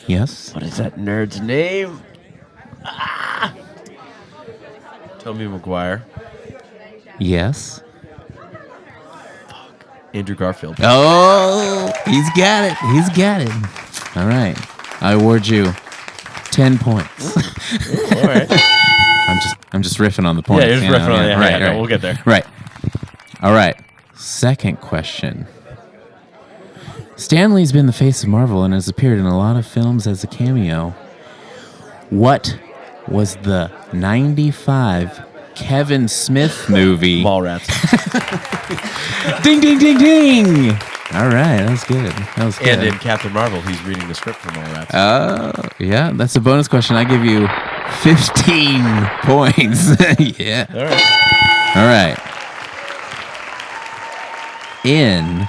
Yes?
What is that nerd's name? Tobey Maguire.
Yes?
Andrew Garfield.
Oh, he's got it. He's got it. All right. I award you 10 points.
All right.
I'm just riffing on the points.
Yeah, you're just riffing on it.
Right,
Right. We'll get there.
Right. All right. Second question. Stanley's been the face of Marvel and has appeared in a lot of films as a cameo. What was the 95 Kevin Smith movie?
Mallrats.
Ding, ding, ding, ding. All right. That was good.
And in Captain Marvel, he's reading the script for Mallrats.
Oh, yeah. That's a bonus question. I give you 15 points. Yeah.
All right.
In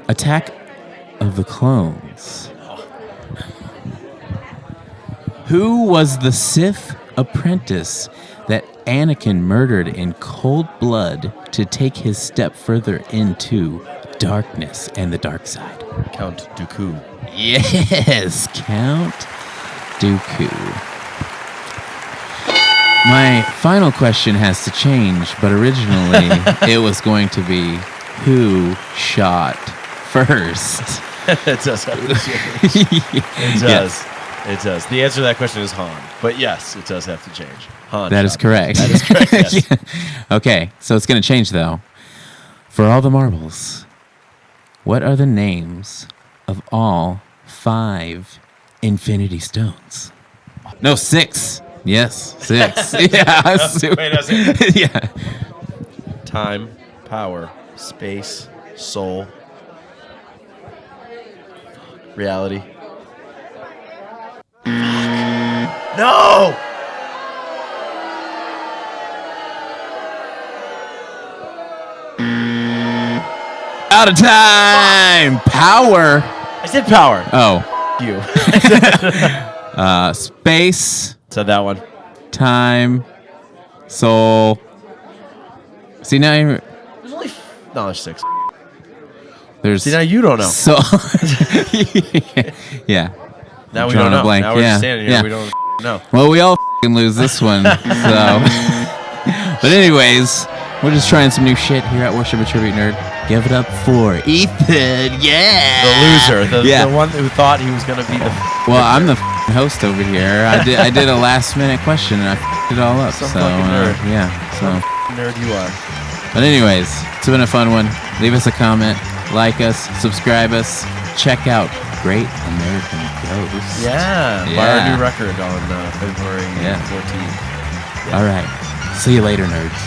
Attack of the Clones, who was the Sith apprentice that Anakin murdered in cold blood to take his step further into darkness and the dark side?
Count Dooku.
Yes, Count Dooku. My final question has to change, but originally it was going to be who shot first.
It does. It does.
Yes.
It does. The answer to that question is Han. But yes, it does have to change. Han.
That is correct.
That is correct, yes.
Yeah. Okay, so it's going to change though. For all the marbles, what are the names of all 5 Infinity Stones? No, 6. Yes, 6. Yeah.
Wait a second.
Yeah.
Time, power, space, soul, reality. No!
Out of time. Power.
I said power.
Oh.
You.
Space.
Said that one.
Time. Soul. See now you're,
There's only... No, there's 6.
there's
See, now you don't know.
so yeah.
Now we
Drawing
don't
a
know.
blank.
Now we're
Yeah.
just standing here.
Yeah.
We don't know.
Well, we all lose this one. So, but anyways, we're just trying some new shit here at Worship a Tribute Nerd. Give it up for Ethan. Yeah.
The loser.
Yeah.
The one who thought he was going to be the...
Well, I'm the host over here. I did a last minute question and I it all up.
Some
so
fucking nerd.
yeah. So.
nerd you are.
But anyways, it's been a fun one. Leave us a comment, like us, subscribe us, check out Great American Ghost.
Yeah. Buy our new record on February 14th.
All right. See you later, nerds.